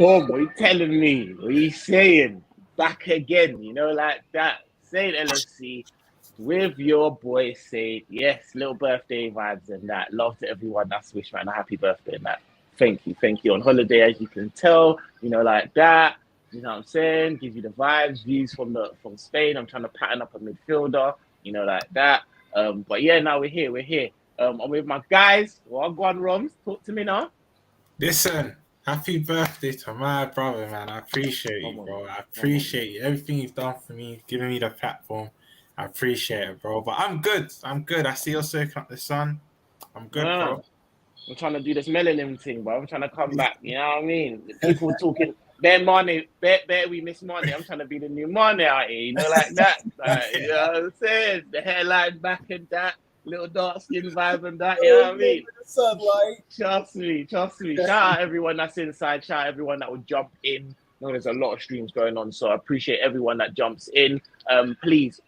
Boom, what you telling me? What you saying? Back again, like that. Saint LFC with your boy Saint. Yes, little birthday vibes and that. Love to everyone that's wished man a happy birthday and that. Thank you. On holiday, as you can tell, like that. You know what I'm saying? Give you the vibes, views from Spain. I'm trying to pattern up a midfielder, like that. But yeah, now we're here. I'm with my guys. Well, go on, Roms. Talk to me now. Listen, happy birthday to my brother, man. I appreciate Come you, on, bro. I come on, man. appreciate you. Everything you've done for me, giving me the platform. I appreciate it, bro. But I'm good. I'm good. I see you're soaking up the sun. I'm good, Ah, bro. I'm trying to do this melanin thing, bro. I'm trying to come back. You know what I mean? People talking bare money, bare we miss money. I'm trying to be the new money out here, like that. You know what I'm saying? The hairline back and that, little dark skin vibe and that. You know what I mean? Sunlight. Trust me. Shout out everyone that's inside. Shout out everyone that would jump in. There's a lot of streams going on, so I appreciate everyone that jumps in. Please,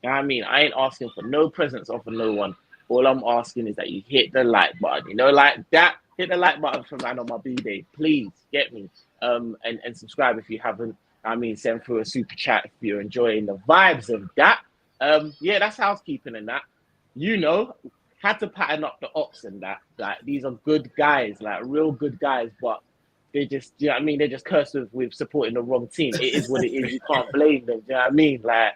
you know what I mean? I ain't asking for no presents off of no one. All I'm asking is that you hit the like button. Like that. Hit the like button for man on my B-Day. Please get me. And subscribe if you haven't. I mean, send through a super chat if you're enjoying the vibes of that. Yeah, that's housekeeping and that. Had to pattern up the ops and that. Like, these are good guys, like real good guys, but they just, you know what I mean? They're just cursed with supporting the wrong team. It is what it is. You can't blame them. You know what I mean? Like,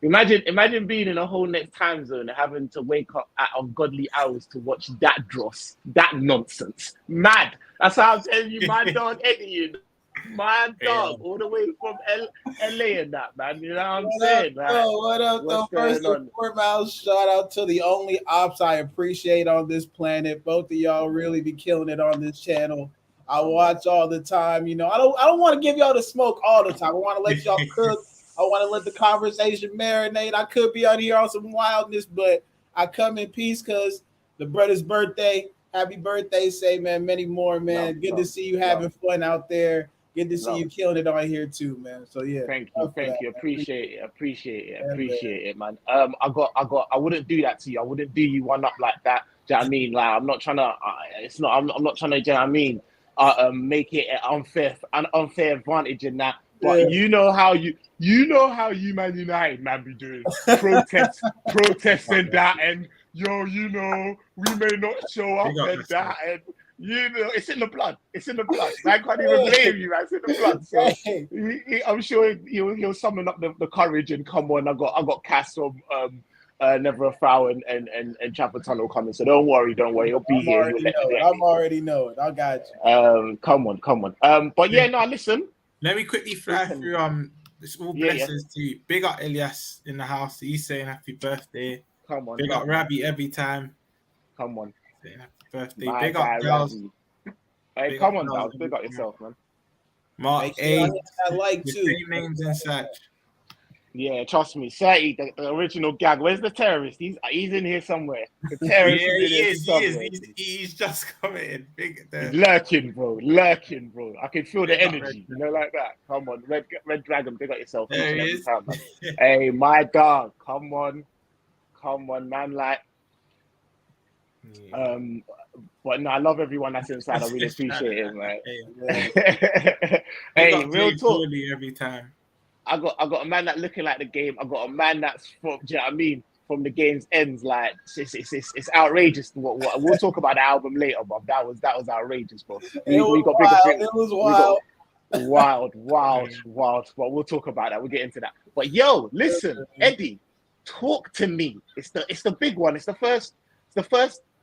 Imagine being in a whole next time zone and having to wake up at ungodly hours to watch that dross, that nonsense. Mad. That's how I'm telling you, my dog Eddie, my dog, all the way from LA and that, man. You know what I'm saying? Like, What up, though? what's First going and on? foremost, shout out to the only ops I appreciate on this planet. Both of y'all really be killing it on this channel. I watch all the time. I don't want to give y'all the smoke all the time. I want to let y'all cook. I want to let the conversation marinate. I could be out here on some wildness, but I come in peace because the brother's birthday. Happy birthday, say, man. Many more, man. Good to see you having fun out there. Good to see you killing it on here too, man. So yeah. Thank you. Appreciate it, man. I wouldn't do that to you. I wouldn't do you one up like that. Do you know what I mean? Like, I'm not trying to. I'm not trying to. Do you know what I mean? Make it an unfair advantage in that. But you know how Man United man be doing protests and that, and we may not show up and that, and it's in the blood. Man can't even blame you, man. It's in the blood. So I'm sure he'll summon up the courage and come on. I got Cass from Never a Foul and Chapel Tunnel coming. So don't worry. He'll be here. I'm already knowing. I got you. Come on. But yeah, no, listen. Let me quickly fly through small blessings to you. Big up Elias in the house. He's saying happy birthday. Come on. Big up Rabbi every time. Come on. Saying happy birthday. My big guy, up girls. Hey, come on, Dals. Big up yourself, man. Mark A. With 3 names inside. Yeah, trust me. Sati, the original gag. Where's the terrorist? He's in here somewhere. The terrorist is in here somewhere. He's just coming. He's lurking, bro. I can feel the energy. Like that. Come on. Red Dragon, big up yourself. There he is. Time, hey, my dog. Come on, man. Like, but no, I love everyone that's inside. I really appreciate it, man. Hey, real talk. Every time. I got a man that looking like the game. I got a man that's from. Do you know what I mean? From the game's ends, like it's outrageous. What we'll talk about the album later, but that was outrageous, bro. We got bigger things. It was wild. But we'll talk about that. We'll get into that. But yo, listen, Eddie, talk to me. It's the big one. It's the first.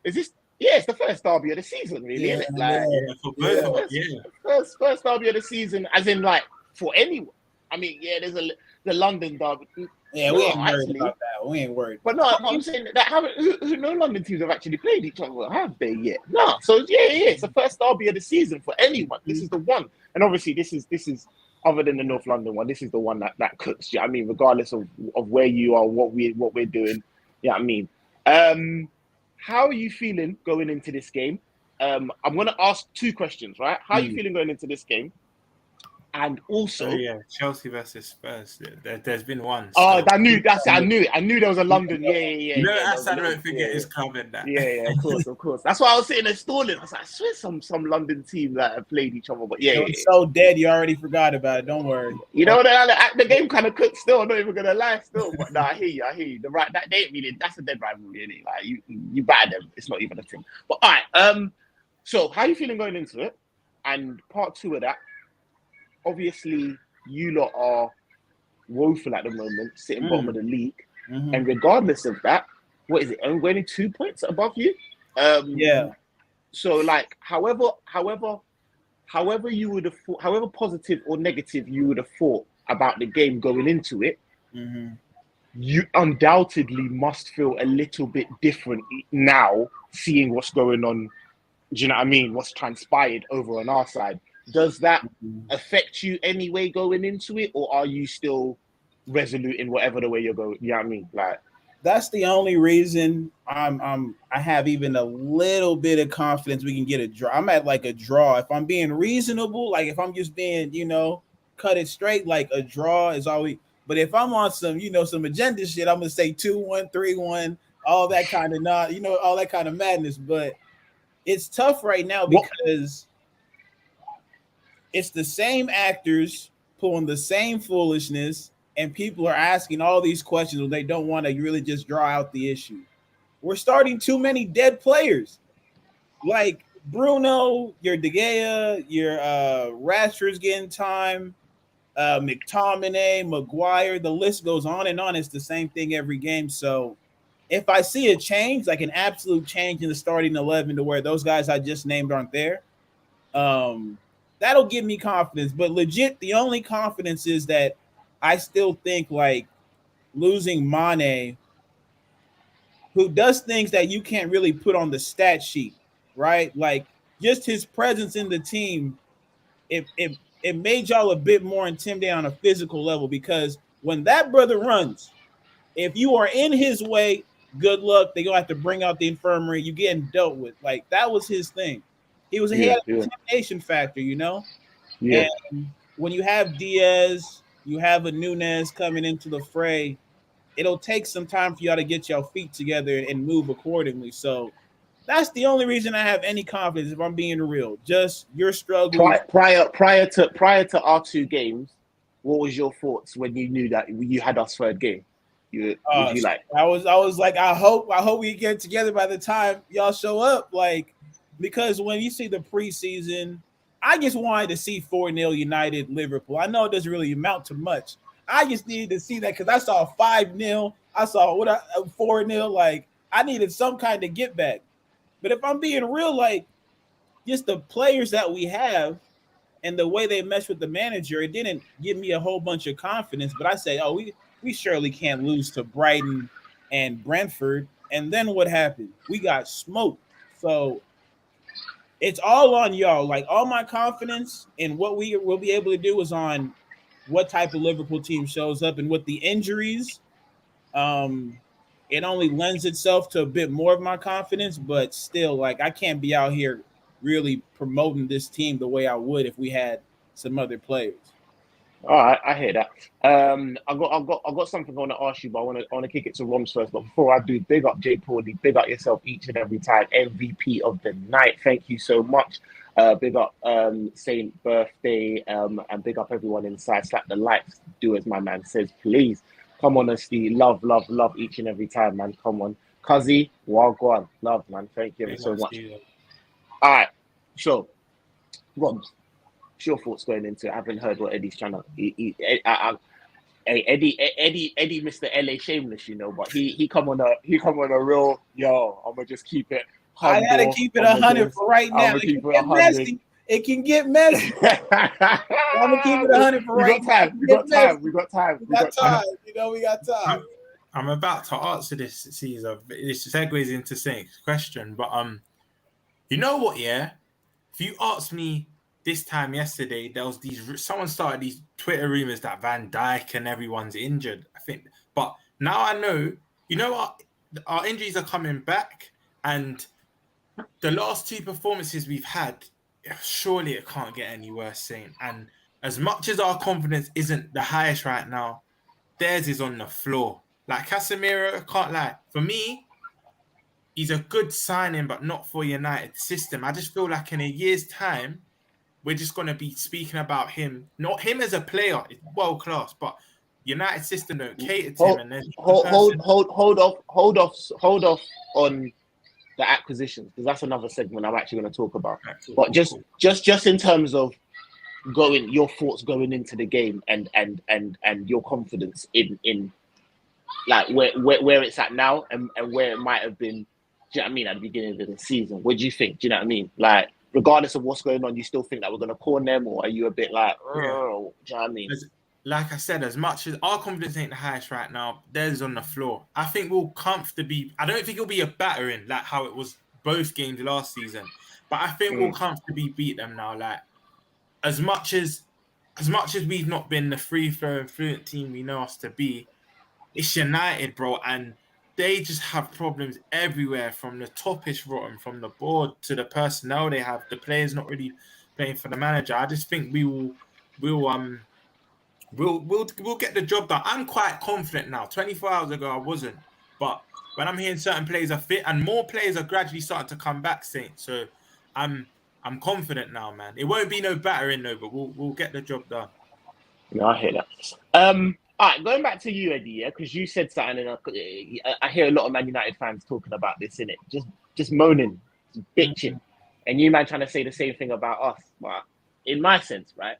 Is this? Yeah, it's the first derby of the season, really, isn't it? First derby of the season, as in like for anyone. I mean, yeah, there's the London derby. Yeah, we ain't worried about that. We ain't worried. But no, I'm saying that no London teams have actually played each other, have they yet? No. So yeah, it's the first derby of the season for anyone. This is the one, and obviously this is other than the North London one. This is the one that cooks. Yeah, I mean, regardless of where you are, what we're doing. Yeah, I mean, how are you feeling going into this game? I'm gonna ask 2 questions, right? How are you feeling going into this game? And Oh also, yeah, Chelsea versus Spurs. There's been one. oh, So I knew that's it. I knew it. I knew there was a London. you know, There was a Hassan little, won't forget his club in that. Of course, of course. That's why I was sitting there stalling. I was like, I swear some London team that have played each other, but It was so dead you already forgot about it. Don't worry. You know, the game kind of cooked still. I'm not even gonna lie, still. But no, I hear you. I hear you. The right that they ain't really. That's a dead rivalry, innit? Like you batter them. It's not even a thing. But all right. So how you feeling going into it? And part two of that, obviously, you lot are woeful at the moment, sitting bottom of the league. Mhm. And regardless of that, what is it? Only 2 points above you. Yeah. So like, however you would have thought, however positive or negative you would have thought about the game going into it, Mhm. you undoubtedly must feel a little bit different now, seeing what's going on. Do you know what I mean? What's transpired over on our side. Does that affect you anyway going into it, or are you still resolute in whatever the way you're going? You know what I mean? Like, That's the only reason I have even a little bit of confidence we can get a draw. I'm at like a draw. If I'm being reasonable, like if I'm just being, cut it straight, like a draw is always. But if I'm on some, some agenda shit, I'm gonna say 2-1, 3-1, all that kind of all that kind of madness. But it's tough right now because it's the same actors pulling the same foolishness, and people are asking all these questions when they don't want to really just draw out the issue. We're starting too many dead players. Like Bruno, your De Gea, your Rashford's getting time, McTominay, Maguire, the list goes on and on. It's the same thing every game. So if I see a change, like an absolute change in the starting 11 to where those guys I just named aren't there, that'll give me confidence. But legit, the only confidence is that I still think like losing Mane, who does things that you can't really put on the stat sheet, right? Like just his presence in the team, it made y'all a bit more intimidating on a physical level because when that brother runs, if you are in his way, good luck. They're gonna have to bring out the infirmary. You getting dealt with. Like that was his thing. He had an intimidation factor, Yeah. And when you have Diaz, you have a Nunez coming into the fray, it'll take some time for y'all to get your feet together and move accordingly. So that's the only reason I have any confidence, if I'm being real. Just your struggle. Prior to our two games, what was your thoughts when you knew that you had us third game? Was you like? I was like, I hope we get together by the time y'all show up. Like, because when you see the preseason, I just wanted to see 4-0 United Liverpool. I know it doesn't really amount to much. I just needed to see that because I saw 5-0. I saw 4-0. Like, I needed some kind of get back. But if I'm being real, like, just the players that we have and the way they mesh with the manager, it didn't give me a whole bunch of confidence. But I say, oh, we surely can't lose to Brighton and Brentford. And then what happened? We got smoked. So it's all on y'all. Like all my confidence in what we will be able to do is on what type of Liverpool team shows up, and with the injuries, it only lends itself to a bit more of my confidence. But still, like I can't be out here really promoting this team the way I would if we had some other players. All right, I hear that. I got something I want to ask you, but I want to kick it to Roms first. But before I do, big up Jay Paulie, big up yourself each and every time. MVP of the night. Thank you so much. Big up Saint Birthday, and big up everyone inside. Slap the likes. Do as my man says, please. Come on, Steve. Love each and every time, man. Come on, Kazi, Wagwan, love, man. Thank you so much. All right, so Roms. What's your thoughts going into it? I haven't heard what Eddie's trying to. Eddie, Mr. LA Shameless, but he come on a real I'm gonna just keep it. I gotta keep it 100 for right now. It can get messy. It can get messy. I'm gonna keep it 100 for right now. We got time. We got time. We got time. I'm about to answer this, Caesar. This segues into Saint's question, but you know what? Yeah, if you asked me this time yesterday, there was someone started these Twitter rumors that Van Dijk and everyone's injured, I think. But now I know, what? Our injuries are coming back, and the last two performances we've had, surely it can't get any worse, Saint. And as much as our confidence isn't the highest right now, theirs is on the floor. Like Casemiro, can't lie. For me, he's a good signing, but not for United system. I just feel like in a year's time, we're just going to be speaking about him, not him as a player, it's world class, but United system don't cater to him. And there's hold off on the acquisitions, because that's another segment I'm actually going to talk about. But just in terms of your thoughts going into the game and your confidence in like where it's at now and where it might have been, do you know what I mean, at the beginning of the season. What do you think? Do you know what I mean? Like, regardless of what's going on, you still think that we're going to corner them, or are you a bit like, oh, do you know what I mean? Like I said, as much as our confidence ain't the highest right now, theirs on the floor. I think we'll comfortably. I don't think it'll be a battering like how it was both games last season, but I think we'll comfortably beat them now. Like as much as we've not been the free flowing fluent team we know us to be, it's United, bro, and they just have problems everywhere, from the top is rotten, from the board to the personnel they have. The players not really playing for the manager. I just think we'll get the job done. I'm quite confident now. 24 hours ago I wasn't, but when I'm hearing certain players are fit and more players are gradually starting to come back, Saint. So I'm confident now, man. It won't be no battering though, but we'll get the job done. No, I hear that. All right, going back to you, Eddie, yeah, because you said something, and I hear a lot of Man United fans talking about this, innit? Just moaning, just bitching, and you man trying to say the same thing about us. But in my sense, right?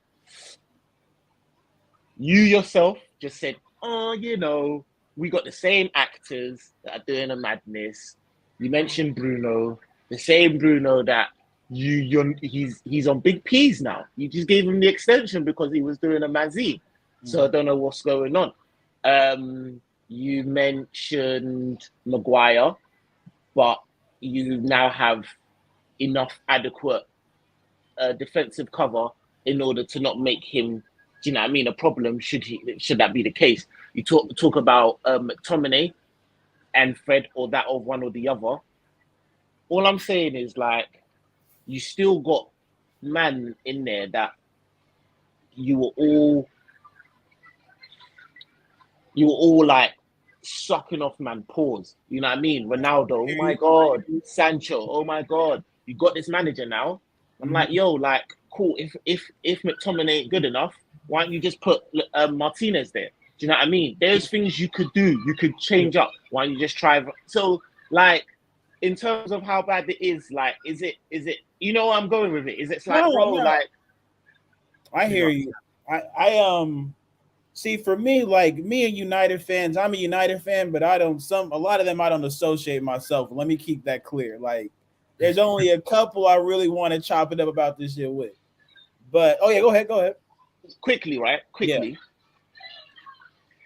You yourself just said, oh, you know, we got the same actors that are doing a madness. You mentioned Bruno, the same Bruno that he's on big P's now. You just gave him the extension because he was doing a Mazzy. So I don't know what's going on. You mentioned Maguire, but you now have enough adequate defensive cover in order to not make him, do you know what I mean, a problem should that be the case. You talk about McTominay and Fred, or that of one or the other. All I'm saying is, like, you still got man in there that you were all like sucking off man paws. You know what I mean? Ronaldo, oh my God. Sancho, oh my God. You got this manager now. I'm like, yo, like, cool. If McTominay ain't good enough, why don't you just put Martinez there? Do you know what I mean? There's things you could do. You could change up. Why don't you just try? So, like, in terms of how bad it is, like, is it? You know where I'm going with it? Is it like, bro, like? I hear you. I see, for me, like, me and United fans, I'm a United fan, but a lot of them I don't associate myself. Let me keep that clear. Like, there's only a couple I really want to chop it up about this shit with. But oh yeah, go ahead. Quickly, right? Quickly. Yeah.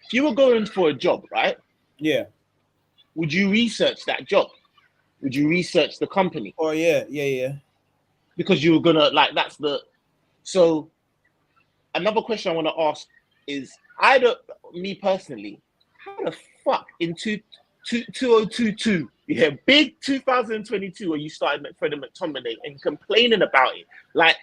If you were going for a job, right? Yeah. Would you research that job? Would you research the company? Oh yeah. Because you were gonna, like, so another question I want to ask is, me personally, how the fuck in 2022, yeah, big 2022, when you started Fred and McTominay and complaining about it, like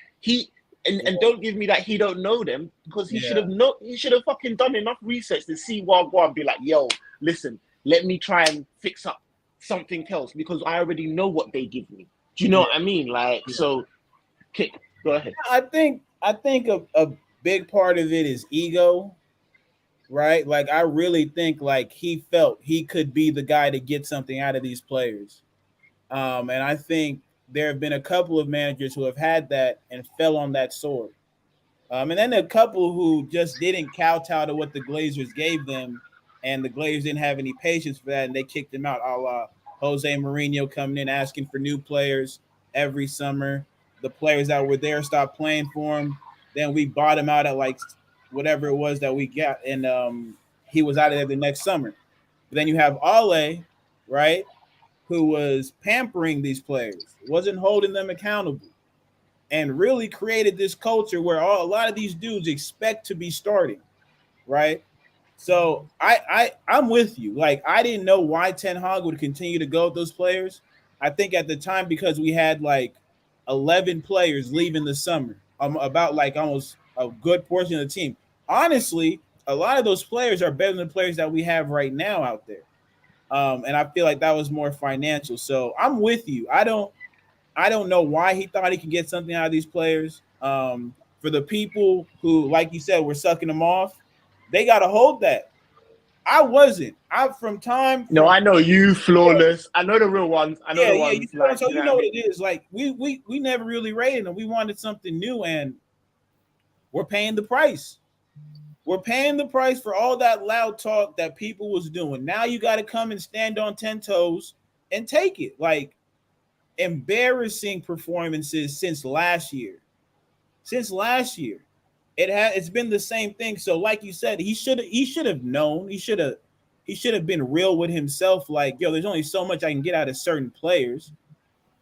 and don't give me that he don't know them, because he should have fucking done enough research to see Wagwan and be like, yo, listen, let me try and fix up something else, because I already know what they give me. Do you know what I mean? Like, so, go ahead. I think a big part of it is ego, right? Like, I really think, like, he felt he could be the guy to get something out of these players. And I think there have been a couple of managers who have had that and fell on that sword. And then a couple who just didn't kowtow to what the Glazers gave them, and the Glazers didn't have any patience for that, and they kicked him out. A la Jose Mourinho coming in asking for new players every summer. The players that were there stopped playing for him. Then we bought him out at, like, whatever it was that we got, and he was out of there the next summer. But then you have Ale, right, who was pampering these players, wasn't holding them accountable, and really created this culture where a lot of these dudes expect to be starting, right? So I'm with you. Like, I didn't know why Ten Hag would continue to go with those players. I think at the time, because we had like 11 players leaving the summer, about like almost a good portion of the team. Honestly, a lot of those players are better than the players that we have right now out there. And I feel like that was more financial. So I'm with you. I don't know why he thought he could get something out of these players. For the people who, like you said, were sucking them off, they got to hold that. I wasn't. I from time No, from I know you, flawless. I know the real ones. I know yeah, the yeah. ones. So You you know know what I what mean? it is. Like we never really rated them. We wanted something new, and we're paying the price. We're paying the price for all that loud talk that people was doing. Now you got to come and stand on 10 toes and take it. Like embarrassing performances since last year. Since last year, it's been the same thing. So, like you said, he should have known. He should have been real with himself. Like, yo, there's only so much I can get out of certain players,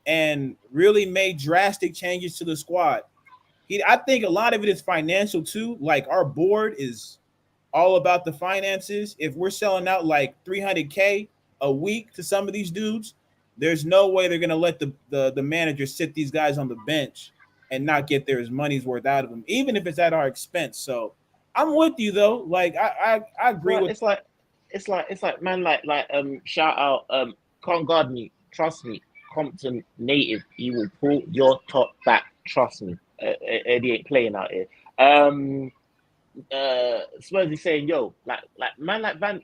and really made drastic changes to the squad. I think a lot of it is financial too. Like our board is all about the finances. If we're selling out like 300K a week to some of these dudes, there's no way they're gonna let the manager sit these guys on the bench and not get their money's worth out of them, even if it's at our expense. So I'm with you though. Like I agree Well, with it's like man, shout out, can't guard me, trust me, Compton native, you will pull your top back, trust me. Eddie ain't playing out here. Spurs is saying, yo, like man, like Van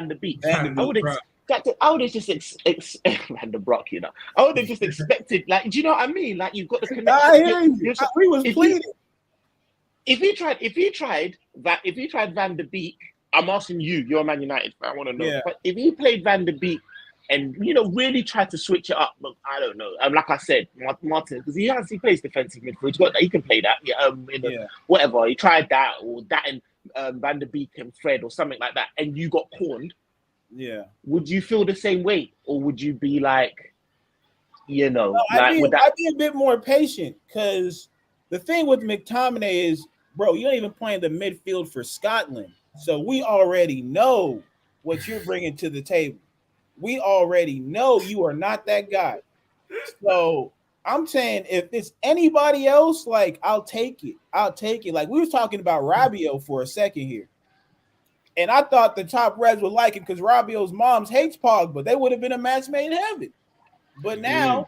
der Beek. I would expect it. I would have just Van der Broek, you know. I would have just expected, like, do you know what I mean? Like, you've got the connection. I hear you. We was pleading. If he tried Van der Beek, I'm asking you, you're a Man United fan, I want to know. Yeah. But if he played Van der Beek and really tried to switch it up, but I don't know. Like I said, Martin, because he plays defensive midfield. He can play that. Whatever. He tried that or that and Van der Beek and Fred or something like that, and you got corned. Yeah. Would you feel the same way, or would you be like, No, I'd be a bit more patient, because the thing with McTominay is, bro, you don't even play in the midfield for Scotland. So we already know what you're bringing to the table. We already know you are not that guy. So I'm saying if it's anybody else, like, I'll take it. Like, we were talking about Rabiot for a second here. And I thought the top Reds would like him because Rabiot's mom's hates Pogba. They would have been a match made in heaven. But now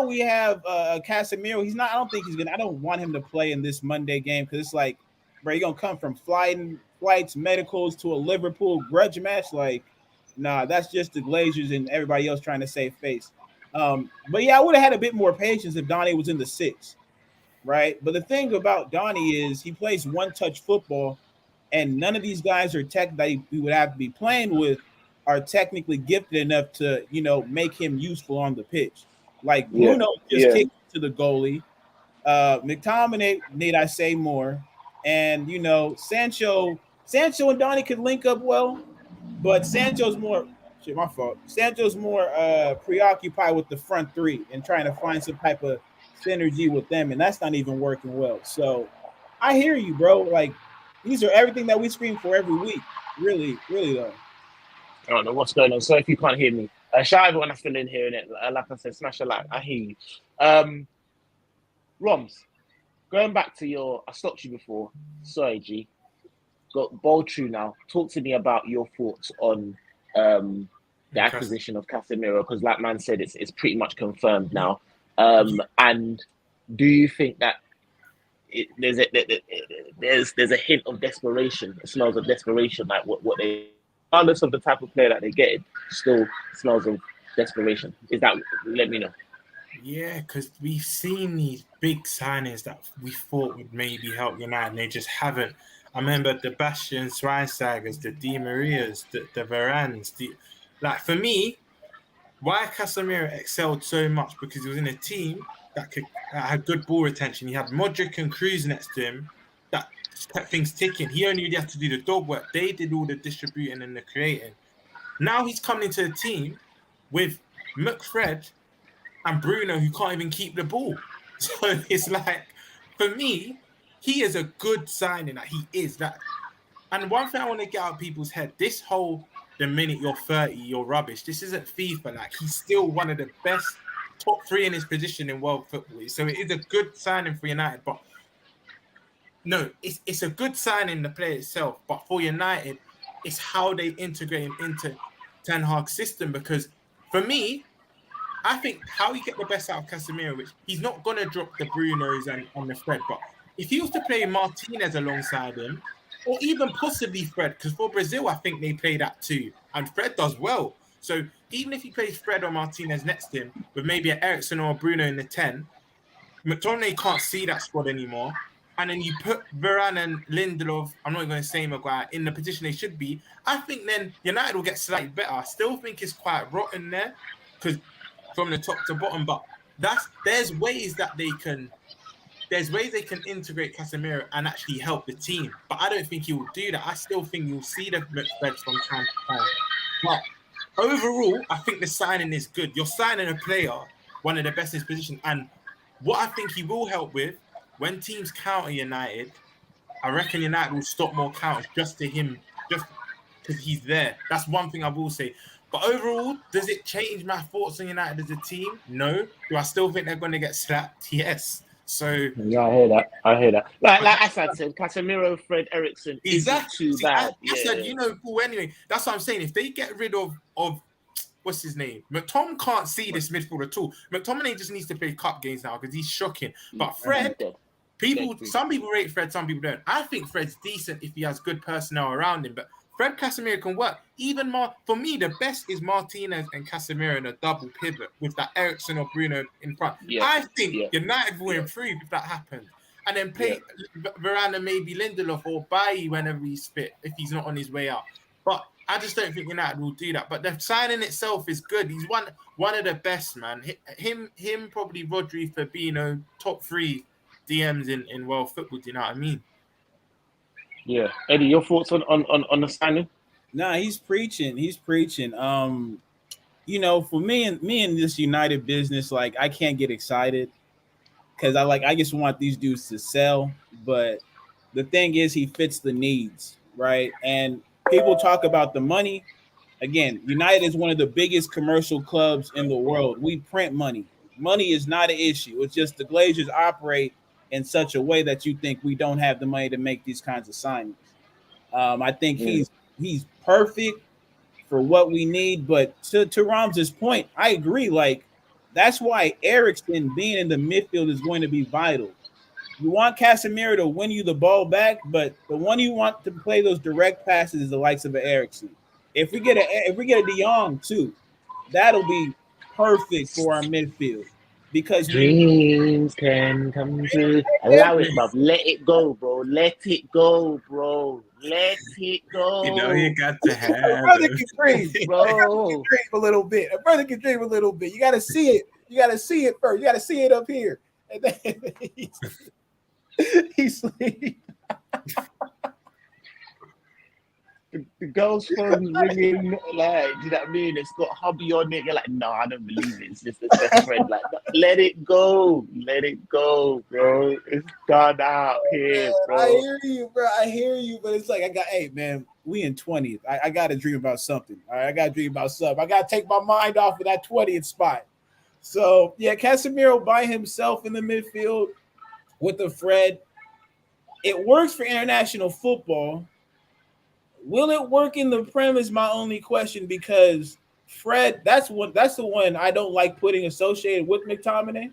we have Casemiro. He's not. I don't think he's gonna. I don't want him to play in this Monday game because it's like, bro, you're gonna come from flights, medicals to a Liverpool grudge match. Like, nah, that's just the Glazers and everybody else trying to save face. But yeah, I would have had a bit more patience if Donnie was in the six, right? But the thing about Donnie is he plays one-touch football, and none of these guys are tech that we would have to be playing with are technically gifted enough to, make him useful on the pitch. Like Bruno just kicked to the goalie. McTominay, need I say more? And Sancho and Donnie could link up well, but Sancho's more my fault. Sancho's more preoccupied with the front three and trying to find some type of synergy with them, and that's not even working well. So I hear you, bro. Like, these are everything that we scream for every week. Really, really though. I don't know what's going on. So if you can't hear me, shout out everyone that's still in here. And like I said, smash a like. I hear you. Roms, going back to I stopped you before. Sorry, G. Got bold true now. Talk to me about your thoughts on the acquisition of Casemiro, because like man said, it's pretty much confirmed now. And do you think that there's a hint of desperation? It smells of desperation, like what they, regardless of the type of player that they get, still smells of desperation. Is that? Let me know. Yeah, because we've seen these big signings that we thought would maybe help United, and they just haven't. I remember the Bastian Schweinsteigers, the Di Marias, the Varans. For me, why Casemiro excelled so much, because he was in a team that had good ball retention. He had Modric and Cruz next to him that kept things ticking. He only really had to do the dog work. They did all the distributing and the creating. Now he's coming into a team with McFred and Bruno, who can't even keep the ball. So it's like, for me, he is a good signing. That he is that. And one thing I want to get out of people's head: this whole the minute you're 30, you're rubbish. This isn't FIFA. Like, he's still one of the best top three in his position in world football. So it is a good signing for United. But No, it's a good sign in the play itself, but for United, it's how they integrate him into Ten Hag's system. Because for me, I think how you get the best out of Casemiro, which he's not gonna drop the Brunos and the Fred, but if he was to play Martinez alongside him, or even possibly Fred, because for Brazil, I think they play that too, and Fred does well. So even if he plays Fred or Martinez next to him, with maybe an Ericsson or a Bruno in the 10, McTominay can't see that squad anymore. And then you put Varane and Lindelof, I'm not going to say Maguire, in the position they should be. I think then United will get slightly better. I still think it's quite rotten there, because from the top to bottom, but there's ways they can integrate Casemiro and actually help the team. But I don't think he will do that. I still think you'll see the McFreds from time to time. But overall, I think the signing is good. You're signing a player, one of the best in his position. And what I think he will help with, when teams counter United, I reckon United will stop more counters just to him, just because he's there. That's one thing I will say. But overall, does it change my thoughts on United as a team? No. Do I still think they're going to get slapped? Yes. So yeah, I hear that. Like Assad said, Casemiro, Fred, Ericsson isn't too bad. Assad, you know, Paul. Anyway, that's what I'm saying. If they get rid of what's his name, McTom can't see this midfield at all. McTominay just needs to play cup games now because he's shocking. But Fred, some people rate Fred, some people don't. I think Fred's decent if he has good personnel around him, but Fred Casemiro can work. Even more for me, the best is Martinez and Casemiro in a double pivot with that Ericsson or Bruno in front. Yeah. I think United will improve if that happens. And then play Varane and maybe Lindelof or Bailly whenever he's fit, if he's not on his way out. But I just don't think United will do that. But the signing itself is good. He's one of the best, man. Him probably Rodri, Fabinho, top 3 DMs in world football. Do you know what I mean? Yeah, Eddie, your thoughts on the signing? Nah, he's preaching. You know, for me in this United business, like I can't get excited because I just want these dudes to sell. But the thing is, he fits the needs, right? And people talk about the money. Again, United is one of the biggest commercial clubs in the world. We print money. Money is not an issue. It's just the Glazers operate in such a way that you think we don't have the money to make these kinds of signings. I think he's perfect for what we need. But to Rams's point, I agree. Like, that's why Ericsson being in the midfield is going to be vital. You want Casemiro to win you the ball back, but the one you want to play those direct passes is the likes of an Ericsson. If we get a De Jong too, that'll be perfect for our midfield. Because dreams can come true. Allow it, bruv. Let it go, bro. Let it go, bro. Let it go. You know you got to have. A brother can dream, bro. A brother can dream a little bit. You got to see it. You got to see it first. You got to see it up here. And then he's sleep. The girl's phone's ringing, like, do you know what I mean? It's got hubby on it. You're like, no, I don't believe it. It's just a best friend. Like, let it go. Let it go, bro. It's done out here, bro. I hear you, but it's like, hey, man, we in 20th. I got to dream about something. All right, I got to dream about something. I got to take my mind off of that 20th spot. So, yeah, Casemiro by himself in the midfield with the Fred. It works for international football. Will it work in the Prem is my only question, because Fred, that's the one I don't like putting associated with McTominay.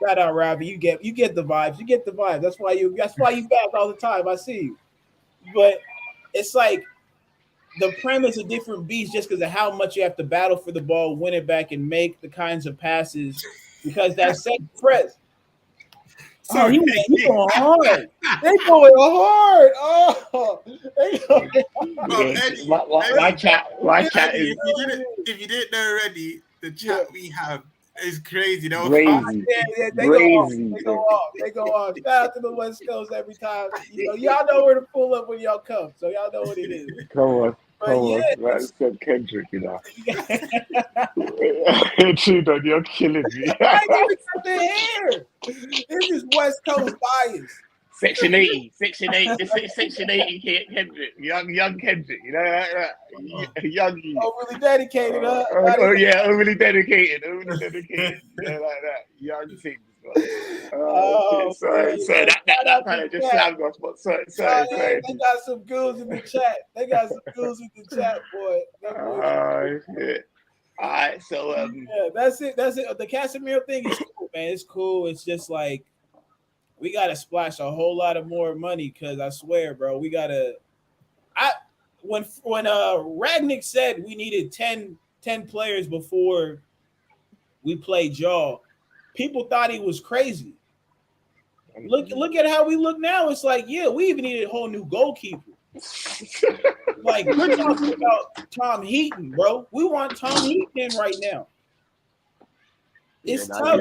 Shout out Robbie, you get the vibes. You get the vibes. That's why you back all the time. I see you. But it's like the Prem is a different beast just because of how much you have to battle for the ball, win it back, and make the kinds of passes, because that second press. Oh, he going hard. They going hard. Oh, they going hard. My chat is. If you didn't know already, the chat we have is crazy. They go off. They go off. Shout out to the West Coast every time. Y'all know where to pull up when y'all come, so y'all know what it is. Come on. That's Kendrick, you know. Trudon, you're killing me. I give it something here. This is West Coast bias. Section 80. This is Section 80 Kendrick. Young Kendrick, you know, young. Overly dedicated, huh? Overly dedicated. Yeah, like that. Young things, Okay, sorry. That kind of just slammed us, but sorry. They got some goons in the chat. Boy. Shit. All right, so yeah, that's it. The Casemiro thing is cool, man. It's cool. It's just like we gotta splash a whole lot of more money because I swear, bro, we gotta. When Ragnick said we needed 10 players before we played y'all, people thought he was crazy. Look at how we look now. It's like, yeah, we even needed a whole new goalkeeper. Like, we're talking about Tom Heaton, bro. We want Tom Heaton in right now. It's tough.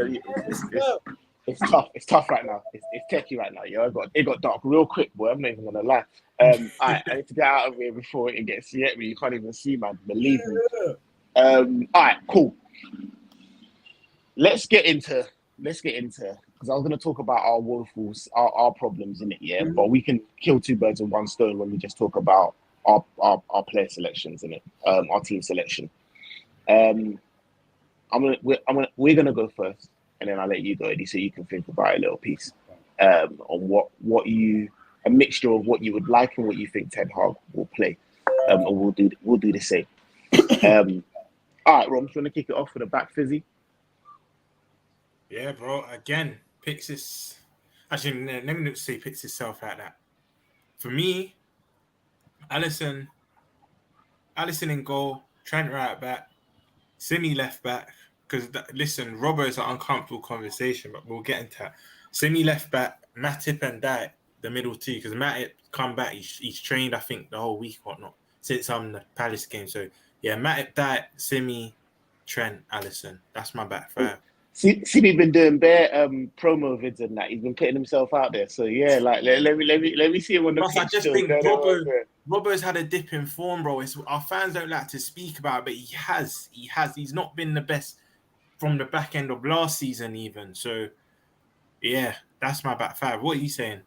It's tough. It's tough right now. It's techie right now. Yo, it got dark real quick, boy. I'm not even gonna lie. All right, I need to get out of here before it gets yet me. You can't even see, man. Believe me. All right, cool. Let's get into because I was going to talk about our woefulls, our problems in it, yeah. Mm-hmm. But we can kill two birds with one stone when we just talk about our player selections in it, our team selection. We're gonna go first, and then I'll let you go, Eddie, so you can think about a little piece on a mixture of what you would like and what you think Ten Hag will play, and we'll do the same. All right, Rom, do you want to kick it off with a back fizzy? Yeah, bro. Again, picks this. Actually, let me not say picks itself like that. For me, Alisson in goal, Trent right back, Simi left back. Because listen, Robbo is an uncomfortable conversation, but we'll get into that. Simi left back, Matip and Dijk, the middle two. Because Matip come back, he's trained, I think, the whole week or whatnot since the Palace game. So yeah, Matip, Dijk, Simi, Trent, Alisson. That's my back five. Simi been doing bare promo vids and that. He's been putting himself out there. So yeah, like let me see him on the pitch. I just think Robbo's had a dip in form, bro. Our fans don't like to speak about it, but he has. He's not been the best from the back end of last season even. So yeah, that's my back five. What are you saying?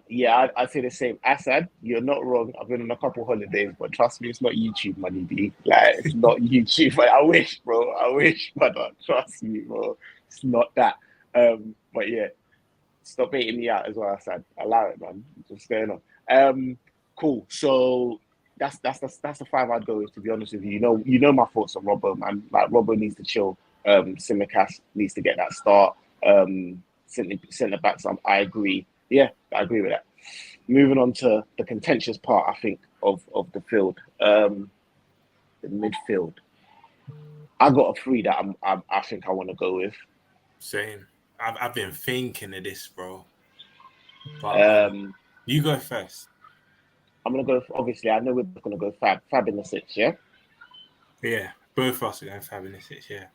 Yeah, I'd say the same. Assad, you're not wrong. I've been on a couple holidays, but trust me, it's not YouTube money, B. Like, it's not YouTube. But I wish, but trust me, bro. It's not that. But yeah, stop baiting me out as well, Assad. Allow it, man. What's going on? Cool. So that's the five I'd go with, to be honest with you. You know my thoughts on Robbo, man. Like, Robbo needs to chill. Simicast needs to get that start. Centre backs, I agree. Yeah, I agree with that. Moving on to the contentious part, I think, of the field, the midfield. I got a three that I think I want to go with. Same. I've been thinking of this, bro. But you go first. I'm gonna go. Obviously, I know we're gonna go Fab in the six. Yeah. Yeah, both of us are going Fab in the six. Yeah.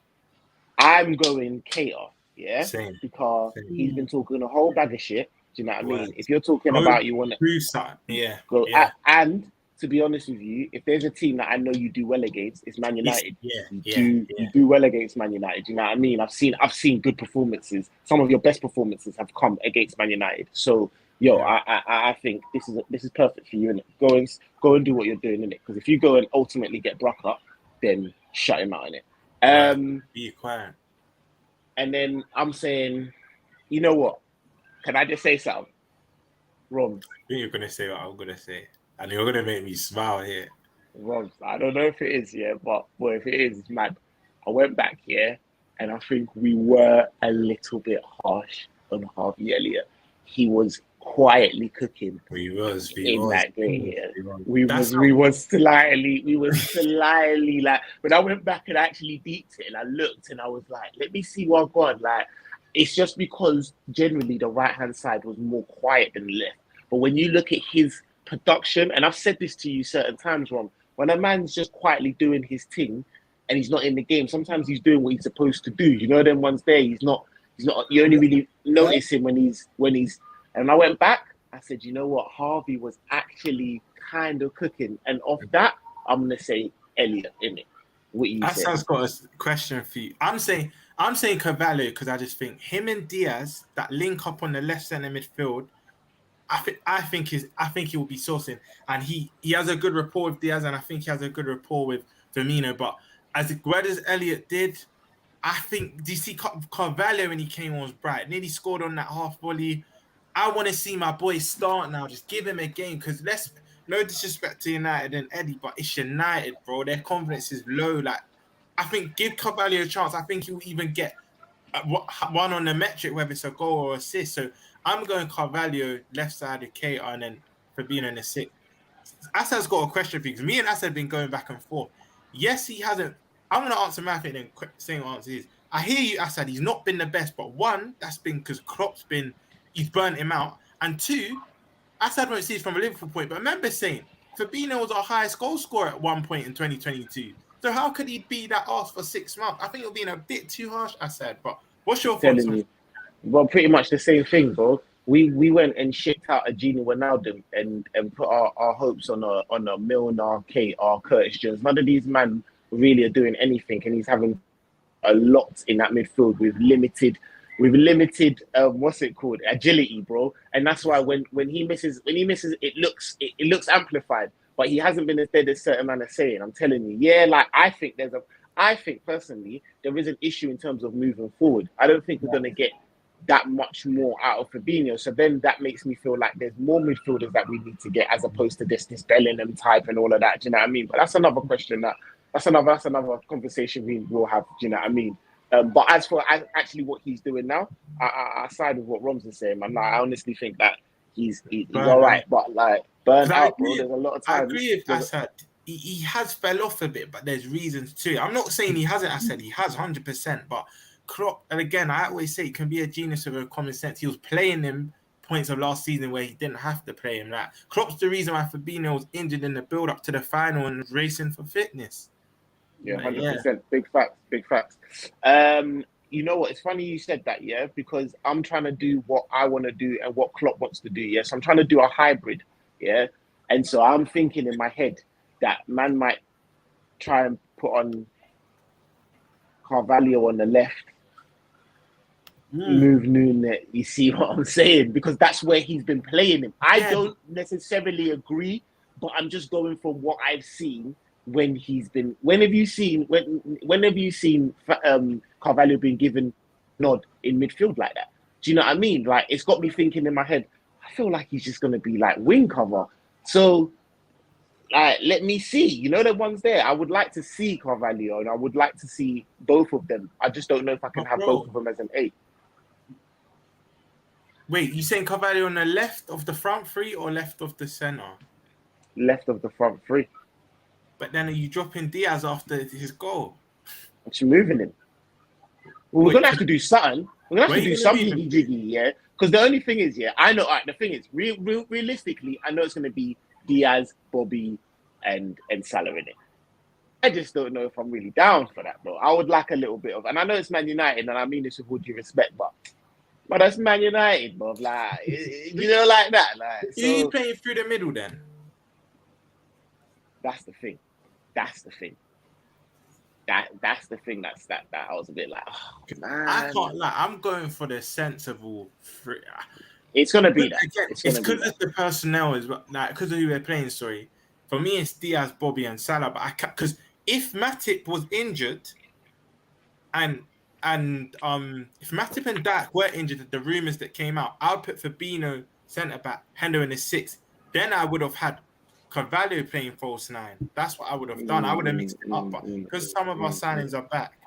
I'm going Chaos. Yeah. Same. Because he's been talking a whole bag of shit. Do you know what I mean? If you're talking about you want to go, and to be honest with you, if there's a team that I know you do well against, it's Man United. You do well against Man United. Do you know what I mean? I've seen good performances. Some of your best performances have come against Man United. So I think this is perfect for you, innit? Go and do what you're doing, innit? Because if you go and ultimately get Brock up, then shut him out, innit? Be quiet. And then I'm saying, you know what? Can I just say something? Rom. I think you're going to say what I'm going to say. And you're going to make me smile here. Rom, I don't know if it is, but boy, if it is, it's mad. I went back here, and I think we were a little bit harsh on Harvey Elliott. He was quietly cooking. That game here. We was slightly like, but I went back and actually deeped it, and I looked, and I was like, let me see what God, like, it's just because generally the right-hand side was more quiet than the left. But when you look at his production, and I've said this to you certain times, Ron, when a man's just quietly doing his thing and he's not in the game, sometimes he's doing what he's supposed to do. You know, them ones there, he's not. You only really notice him when he's. And I went back. I said, you know what, Harvey was actually kind of cooking, and off that, I'm gonna say Elliott in it. What you say? Hassan's got a question for you. I'm saying Cavallo because I just think him and Diaz, that link up on the left centre midfield, I think he will be sourcing, and he has a good rapport with Diaz, and I think he has a good rapport with Firmino. But as Elliott did, I think, do you see Carvalho when he came on was bright, nearly scored on that half volley. I want to see my boy start now. Just give him a game because no disrespect to United and Eddie, but it's United, bro. Their confidence is low. Like, I think give Carvalho a chance. I think he'll even get one on the metric, whether it's a goal or assist. So I'm going Carvalho, left side of Keita, and then Fabinho in the sixth. Asad's got a question for you because me and Asad have been going back and forth. Yes, he hasn't. I'm going to answer my thing and saying answer is I hear you, Asad. He's not been the best, but one, that's been because he's burnt him out. And two, Asad won't see it from a Liverpool point, but I remember saying Fabinho was our highest goal scorer at one point in 2022. So how could he be that asked for 6 months? I think it'll be a bit too harsh, Asad. But what's your thoughts on it? Well, pretty much the same thing, bro. We went and shipped out a Gini Wijnaldum and put our hopes on a Milner, Kate, or Curtis Jones. None of these men really are doing anything, and he's having a lot in that midfield with limited what's it called, agility, bro. And that's why when he misses it looks amplified, but he hasn't been as dead as certain man are saying. I'm telling you, yeah, like I think personally there is an issue in terms of moving forward. I don't think we're gonna get that much more out of Fabinho. So then that makes me feel like there's more midfielders that we need to get as opposed to this Bellingham type and all of that. Do you know what I mean? But that's another question. That's another conversation we will have. Do you know what I mean? But as for actually what he's doing now, I side with what Roms is saying, man. Like, I honestly think that he's all right, but like burnt out, bro. There's a lot of times. I agree with Asad. He has fell off a bit, but there's reasons too. I'm not saying he hasn't, Asad. He has 100%, but Klopp, and again, I always say it can be a genius of a common sense. He was playing him points of last season where he didn't have to play him. Like, Klopp's the reason why Fabinho was injured in the build-up to the final and was racing for fitness. Yeah, 100%. Yeah. Big facts. You know what? It's funny you said that, yeah, because I'm trying to do what I want to do and what Klopp wants to do, yeah. So I'm trying to do a hybrid, yeah. And so I'm thinking in my head that man might try and put on Carvalho on the left, move Nunes. You see what I'm saying? Because that's where he's been playing him. I don't necessarily agree, but I'm just going from what I've seen when he's been. When have you seen Carvalho being given nod in midfield like that? Do you know what I mean? Like, it's got me thinking in my head, I feel like he's just going to be like wing cover. So, like, let me see. You know, the ones there. I would like to see Carvalho and I would like to see both of them. I just don't know if I can have both of them as an 8. Wait, you saying Carvalho on the left of the front three or left of the centre? Left of the front three. But then are you dropping Diaz after his goal? She's moving him. Well, we're going to have to do something. We're going to have to do something jiggy, yeah? Because the only thing is, yeah, I know, all right, the thing is, realistically, I know it's going to be Diaz, Bobby, and Salah in it. I just don't know if I'm really down for that, bro. I would like a little bit of, and I know it's Man United, and I mean this with all due respect, but that's Man United, bro. Like, you know, like that. Like, so, you playing through the middle then? That's the thing. That's the thing. That I was a bit like, oh, man. I can't lie. I'm going for the sensible free. It's gonna be that. It's because of the personnel as well. Like, because of who we're playing. Sorry, for me it's Diaz, Bobby, and Salah. But I can't, because if Matip was injured, and if Matip and Dak were injured, the rumors that came out, I would put Fabinho centre back, Hendo in the 6th. Then I would have had Carvalho playing false 9. That's what I would have done. I would have mixed it up, but because some of our signings are back,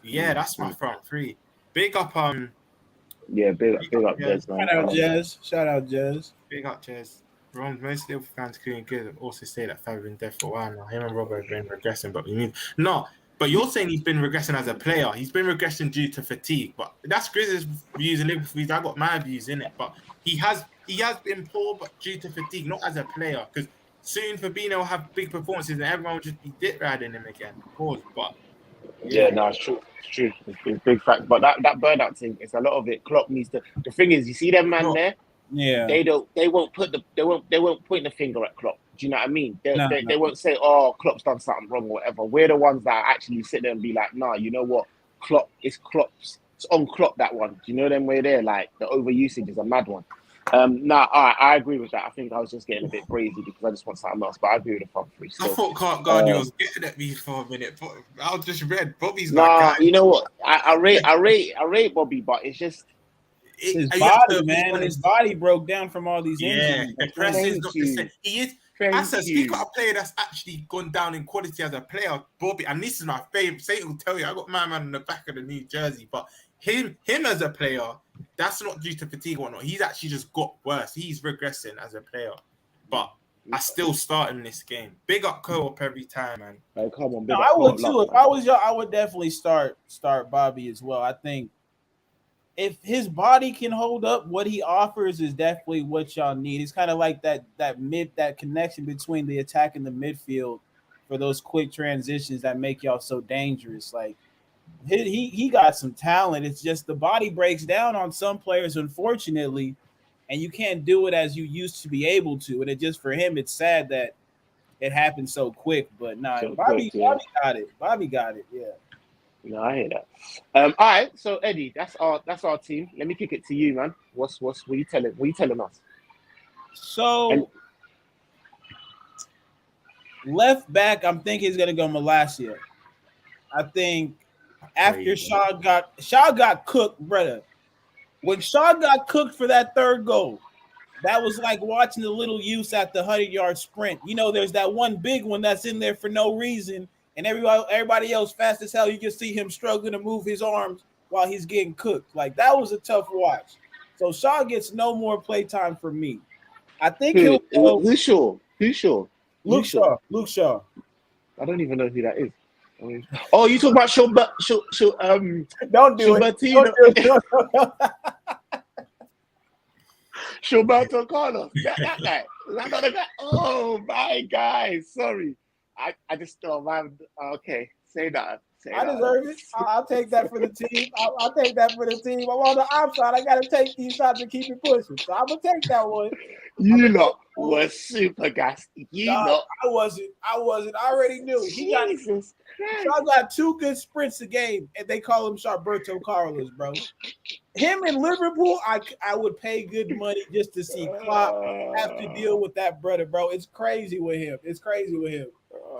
yeah, that's my front three. Big up, big up, Jez, man. Shout out, Jez. Big up, Jez. Most Liverpool fans, including good, also say that Fab's been dead for a while now. Him and Robbo have been regressing, but we need no. But you're saying he's been regressing as a player. He's been regressing due to fatigue. But that's Grizz's views and Liverpool views. I got my views in it, but he has been poor, but due to fatigue, not as a player. Because soon Fabinho will have big performances and everyone will just be dick riding him again. Pause. But yeah, no, it's true. It's big fact. But that burnout thing, it's a lot of it. Klopp needs to. The thing is, you see them man there. Yeah. They won't point the finger at Klopp. Do you know what I mean? They won't say, oh, Klopp's done something wrong or whatever. We're the ones that actually sit there and be like, nah, you know what? Klopp's. It's on Klopp, that one. Do you know them way there? Like, the overusage is a mad one. Nah, I agree with that. I think I was just getting a bit crazy because I just want something else. But I agree with the front three. I Still. thought Clark Gardner was getting at me for a minute, but I just read Bobby's got a Nah, guy. you know what? I rate Bobby, but it's just His You have body, to be man, his honest. body broke down from all these Yeah, injuries. the press is Thank not the you. same. He is. Thank I said, speak you. of a player that's actually gone down in quality as a player, Bobby, and this is my favorite. Satan will tell you, I got my man on the back of the New Jersey, but him as a player, that's not due to fatigue or not. He's actually just got worse. He's regressing as a player, but I still start in this game. Big up co-op every time, man. Like, come on, No, big I up, would love, too. If man. I was y'all, I would definitely start Bobby as well. I think if his body can hold up, what he offers is definitely what y'all need. It's kind of like that connection between the attack and the midfield for those quick transitions that make y'all so dangerous. Like he got some talent. It's just the body breaks down on some players, unfortunately, and you can't do it as you used to be able to. And it just for him, it's sad that it happened so quick. But nah, So Bobby quick, yeah. got it. Bobby got it. Yeah. No, I hear that. All right, so Eddie, that's our team. Let me kick it to you, man. What you telling? What you telling us? So left back, I'm thinking he's gonna go Malacia. I think after Shaw got cooked, brother. When Shaw got cooked for that third goal, that was like watching the little youths at the 100-yard sprint. You know, there's that one big one that's in there for no reason, and everybody else fast as hell. You can see him struggling to move his arms while he's getting cooked. Like that was a tough watch. So Shaw gets no more playtime for me. I think he'll go. Who's sure? Luke Shaw. I don't even know who that is. Oh, you talk about Don't do it. Gilberto Carlos. That guy. Is that not the guy? Oh my guy. Sorry. I just thought, man. Okay, say that. I deserve it. I'll take that for the team. I'll take that for the team. I'm on the outside. I got to take these shots to keep it pushing. So I'm going to take that one. You lot were super gassy. I wasn't. I already knew. Shaw got 2 good sprints a game, and they call him Sharberto Carlos, bro. Him in Liverpool, I would pay good money just to see Klopp have to deal with that brother, bro. It's crazy with him.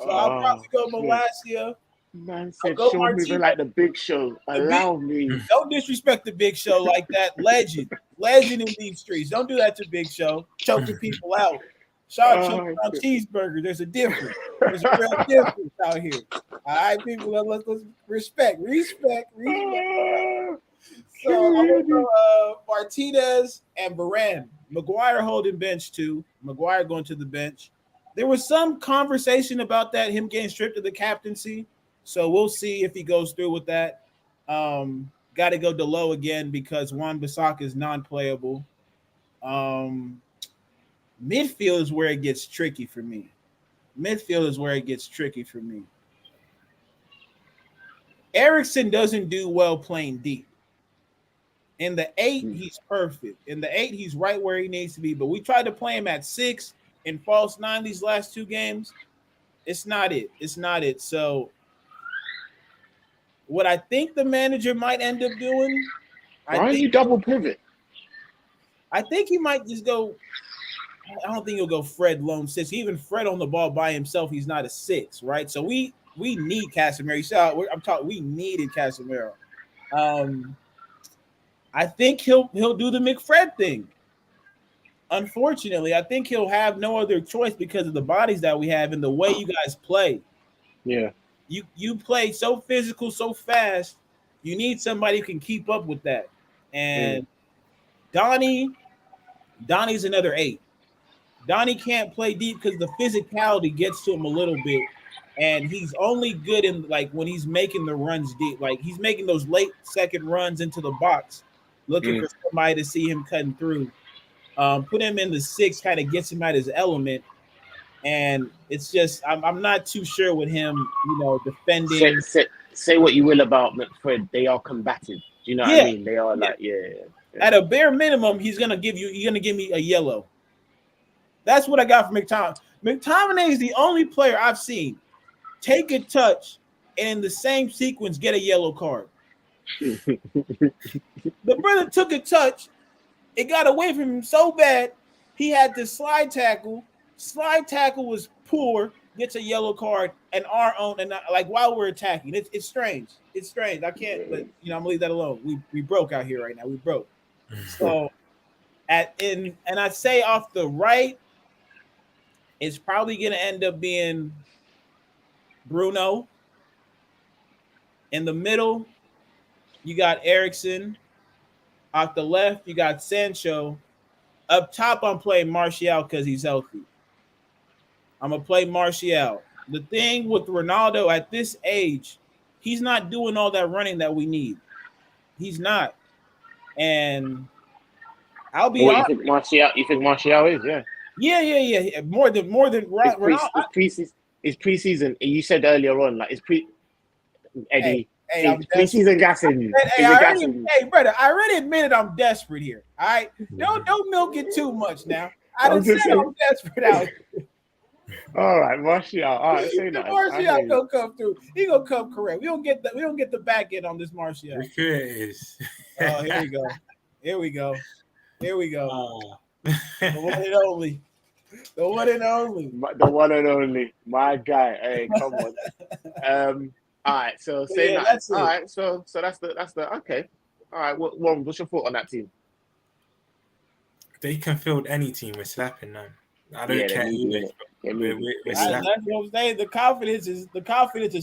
So I'll probably go Malacia. Man said, show me like the Big Show. Allow me. Don't disrespect the Big Show like that. Legend in these streets. Don't do that to Big Show. Choking people out. Shaw choking on cheeseburger. There's a difference. There's a real difference out here. All right, people. Let's respect. So I'm gonna go Martinez and Varane. Maguire holding bench too. Maguire going to the bench. There was some conversation about that, him getting stripped of the captaincy. So we'll see if he goes through with that. Got to go Delo again because Wan-Bissaka is non-playable. Midfield is where it gets tricky for me. Eriksen doesn't do well playing deep. In the 8, he's perfect. In the 8, he's right where he needs to be. But we tried to play him at 6 in false 9 these last 2 games. It's not it. So what I think the manager might end up doing, Why don't you double pivot? I think he might just go. I don't think he'll go Fred lone 6. Even Fred on the ball by himself, he's not a 6, right? So we need Casemiro. We needed Casemiro. I think he'll do the McFred thing. Unfortunately, I think he'll have no other choice because of the bodies that we have and the way you guys play. Yeah. You play so physical, so fast. You need somebody who can keep up with that. And Donnie's another 8. Donnie can't play deep because the physicality gets to him a little bit. And he's only good in like when he's making the runs deep. Like he's making those late second runs into the box, looking for somebody to see him cutting through. Put him in the 6 kind of gets him out his element. And it's just I'm not too sure with him, defending. Say what you will about McFred, they are combative. Do you know what I mean? They are like, At a bare minimum, he's gonna give me a yellow. That's what I got from McTominay. McTominay is the only player I've seen take a touch and in the same sequence get a yellow card. The brother took a touch, It got away from him so bad, he had to slide tackle. Slide tackle was poor, gets a yellow card, and our own, and like while we're attacking. It's strange. It's strange. I can't, but I'm gonna leave that alone. We broke out here right now. We broke. So and I'd say off the right, it's probably gonna end up being Bruno. In the middle, you got Erickson. Off the left, you got Sancho. Up top, I'm playing Martial because he's healthy. I'm going to play Martial. The thing with Ronaldo at this age, he's not doing all that running that we need. He's not. And I'll be honest. You think Martial is, yeah. Yeah. More than Ronaldo. It's preseason. You said earlier on, like it's Eddie. Hey, I'm preseason gassing you. Hey, brother, I already admitted I'm desperate here. All right, don't milk it too much now. I'm desperate out here. All right, Martial. All right, say that. Martial gonna come through. He gonna come correct. We don't get the back end on this Martial. Oh, here we go. The one and only. The one and only. My guy. Hey, come on. All right, so say that. All right, so that's the okay. All right, what's your thought on that team? They can field any team. We're slapping them. I don't care. We're slapping. That's what I'm saying. The confidence is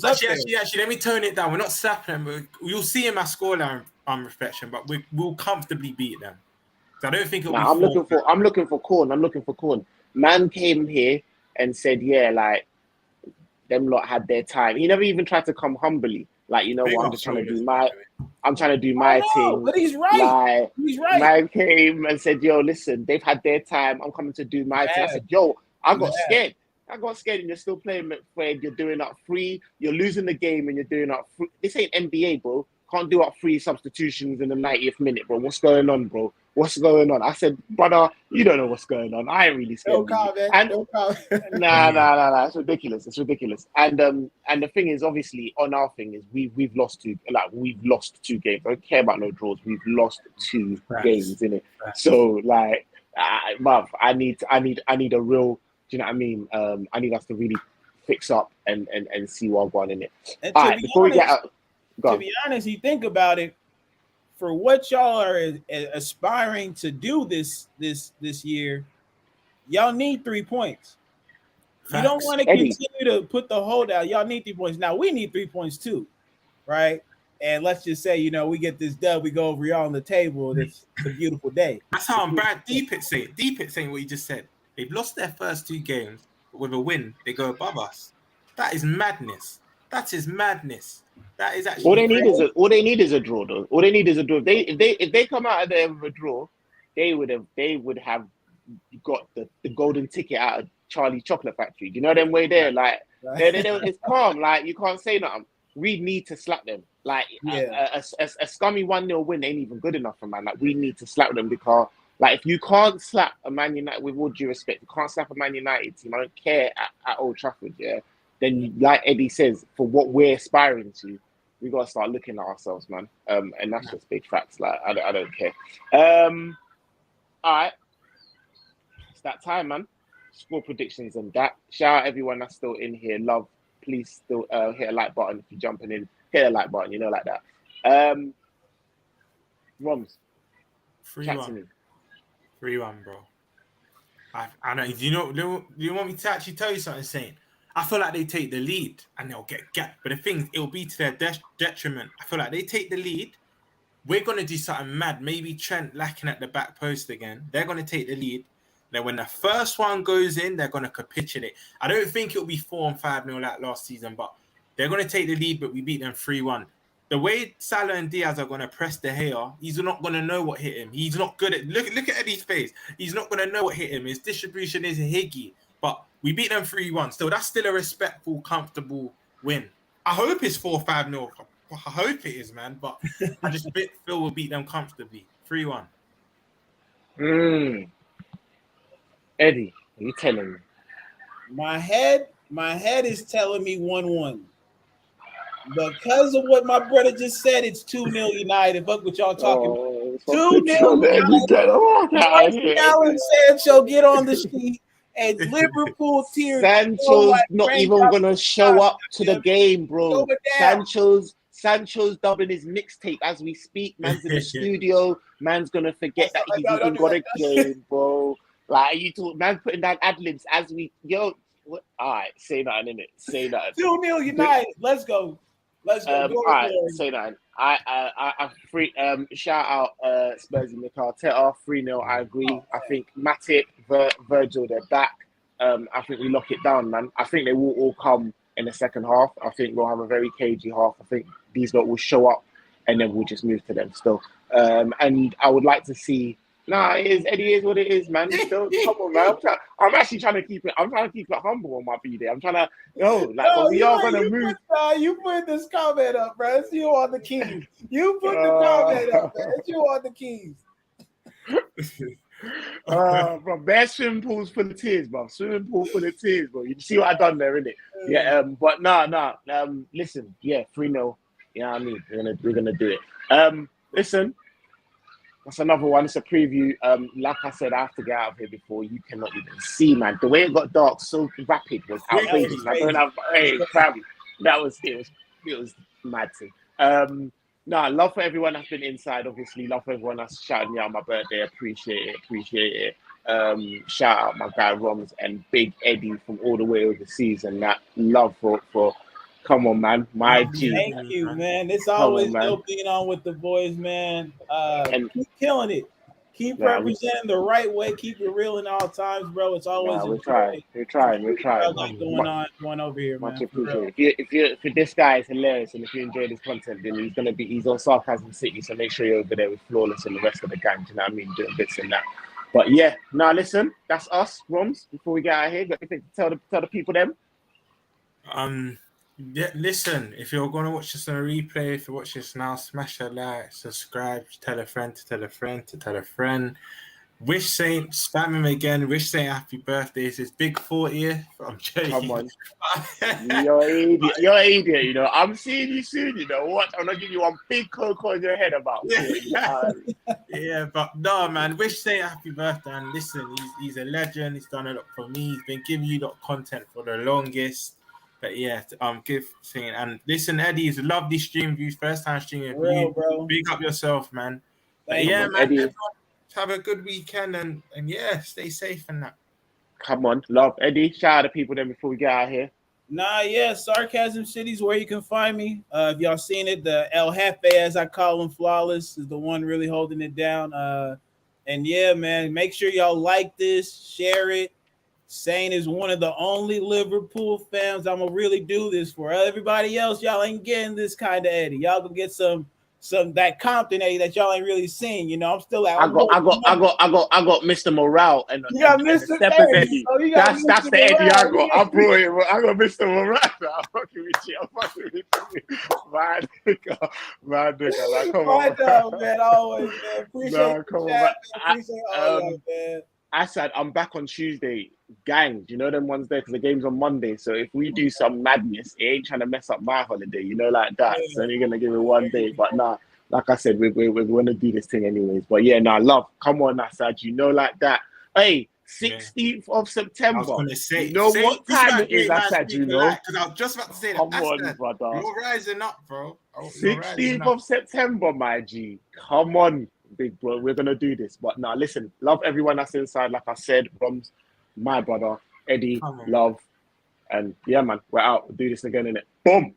up there. Actually, let me tone it down. We're not slapping them. You'll see in my scoreline reflection, but we'll comfortably beat them. So I don't think it'll be. I'm looking for corn. Man came here and said, yeah, like. Them lot had their time. He never even tried to come humbly. Like, you know what? I'm trying to do my thing. But he's right. He's right. Man came and said, yo, listen, they've had their time. I'm coming to do my thing. I said, yo, I got scared. And you're still playing McFred. You're doing up free. You're losing the game and you're doing up free. This ain't NBA, bro. Can't do up free substitutions in the 90th minute, bro. What's going on, bro? What's going on? I said, brother, you don't know what's going on. I ain't really scared. Nah. It's ridiculous. And the thing is, obviously, on our thing is we've lost two games. I don't care about no draws. We've lost two games, innit? So like, I need a real. Do you know what I mean? I need us to really fix up and see what's going in it. All right, before we get out. To be honest, you think about it, for what y'all are aspiring to do this year, y'all need 3 points. You don't want to continue to put the hold out. Y'all need 3 points. Now we need 3 points too, right? And let's just say, we get this dub, we go over y'all on the table. It's a beautiful day. That's how I'm Brad Deep it saying what you just said. They've lost their first 2 games, but with a win, they go above us. That is madness. That is actually all they need is a draw, though. All they need is a draw. If they come out of there with a draw, they would have got the golden ticket out of Charlie Chocolate Factory. Do you know them way there? Like it's calm. Like you can't say nothing. We need to slap them. Like a scummy 1-0 win ain't even good enough for man. Like we need to slap them because like if you can't slap a Man United, with all due respect, you can't slap a Man United team. I don't care at Old Trafford. Yeah. Then, like Eddie says, for what we're aspiring to, we got to start looking at ourselves, man. And that's just big facts. Like, I don't care. All right. It's that time, man. Score predictions and that. Shout out everyone that's still in here. Love, please still hit a like button if you're jumping in. Hit a like button, like that. Roms. 3-1. 3-1, bro. I know. Do you want me to actually tell you something, Saint? I feel like they take the lead and they'll get gapped. But the thing, it'll be to their detriment. I feel like they take the lead. We're going to do something mad. Maybe Trent lacking at the back post again. They're going to take the lead. Then when the first one goes in, they're going to capitulate. I don't think it'll be 4 and 5-0 like last season, but they're going to take the lead, but we beat them 3-1. The way Salah and Diaz are going to press De Gea, he's not going to know what hit him. He's not good at... Look at Eddie's face. He's not going to know what hit him. His distribution is higgy. But we beat them 3-1. So that's still a respectful, comfortable win. I hope it's 4-5-0. I hope it is, man. But I just feel we'll beat them comfortably. 3-1. Eddie, are you telling me? My head is telling me 1-1. Because of what my brother just said, it's 2-0 United. Fuck what y'all talking about. 2-0. Allen Sancho get on the sheet, and Liverpool tears. Sancho's like not rain even up gonna show up to the game, bro. Over down. Sancho's dubbing his mixtape as we speak. Man's in the studio. Man's gonna forget that he's even got a game, bro. Like you talk, man's putting down ad libs as we All right, say nothing, innit? Say nothing. 2-0 United. Let's go. All right, say nothing. I free shout out Spursy Mikel 3-0. I agree. I think Matip, Virgil, they're back. I think we lock it down, man. I think they will all come in the second half. I think we'll have a very cagey half. I think these lot will show up and then we'll just move to them still. And I would like to see. Eddie is what it is, man. Still, come on, man. I'm actually trying to keep it. I'm trying to keep it humble on my B-Day. I'm trying to, but we are gonna move. You put this comment up, bro. It's you on the keys. You put the comment up, man. It's you on the keys. Bro, bare swimming pools full of tears, bro. Swimming pool full of tears, bro. You see what I done there, innit? Yeah. But listen, 3-0. You know what I mean? We're gonna do it. Listen. That's another one. It's a preview. Like I said, I have to get out of here before you cannot even see, man. The way it got dark so rapid was outrageous. That was mad thing. Love for everyone that's been inside, obviously. Love for everyone that's shouting me out on my birthday. Appreciate it. Shout out my guy Roms and Big Eddie from all the way overseas, and that love for come on, man. My G. Thank you, man. It's always dope being on with the boys, man. Keep killing it. Keep representing the right way. Keep it real in all times, bro. It's always we're trying. Like going over here, much man. appreciated. If this guy is hilarious and if you enjoy this content, then he's on Sarcasm City. So make sure you're over there with Flawless and the rest of the gang. Do you know what I mean? Doing bits and that. But yeah, listen, that's us, Roms. Before we get out of here, got anything to tell the people them? Yeah, listen, if you're going to watch this on a replay, if you watch this now, smash a like, subscribe, tell a friend to tell a friend to tell a friend. Wish Saint, spam him again. Wish Saint happy birthday. It's his big 40th. I'm joking. Come on. You're an idiot, you know. I'm seeing you soon, you know. What? I'm going to give you one big cocoa in your head about. Yeah, but no, man. Wish Saint happy birthday. And listen, he's a legend. He's done a lot for me. He's been giving you that content for the longest. But yeah, give singing and listen, Eddie. It's a lovely stream views. First time streaming. Real, bro. Big up yourself, man. But yeah, man. Eddie. Have a good weekend and yeah, stay safe and that. Come on, love Eddie. Shout out to people then before we get out of here. Sarcasm City's where you can find me. If y'all seen it, the El Jefe, as I call him, Flawless, is the one really holding it down. And yeah, man, make sure y'all like this, share it. Saint is one of the only Liverpool fans I'm gonna really do this for. Everybody else, y'all ain't getting this kind of Eddie. Y'all gonna get some that Compton Eddie that y'all ain't really seen. You know, I'm still out. I got Mr. Morale and you got Mr. Eddie. That's the Eddie I got. I brought it. I got Mr. Morale. I'm fucking with you. Man, nigga. Like, come on, man. Always, man. Appreciate man. I said I'm back on Tuesday, gang. Do you know them ones there? Because the game's on Monday. So if we do some madness, it ain't trying to mess up my holiday, you know, like that. Yeah. So you're gonna give it one day. But like I said, we're gonna do this thing anyways. But yeah, love. Come on, Assad. You know, like that. Hey, 16th of September. I was gonna say, you know what time it is, Assad? You know, because I was just about to say that. Come on, brother. You're rising up, bro. 16th of September, my G. Come on. Big bro, we're gonna do this. But listen, love everyone that's inside. Like I said, Roms, my brother, Eddie, love, and yeah, man, we're out. We'll do this again, innit? Boom.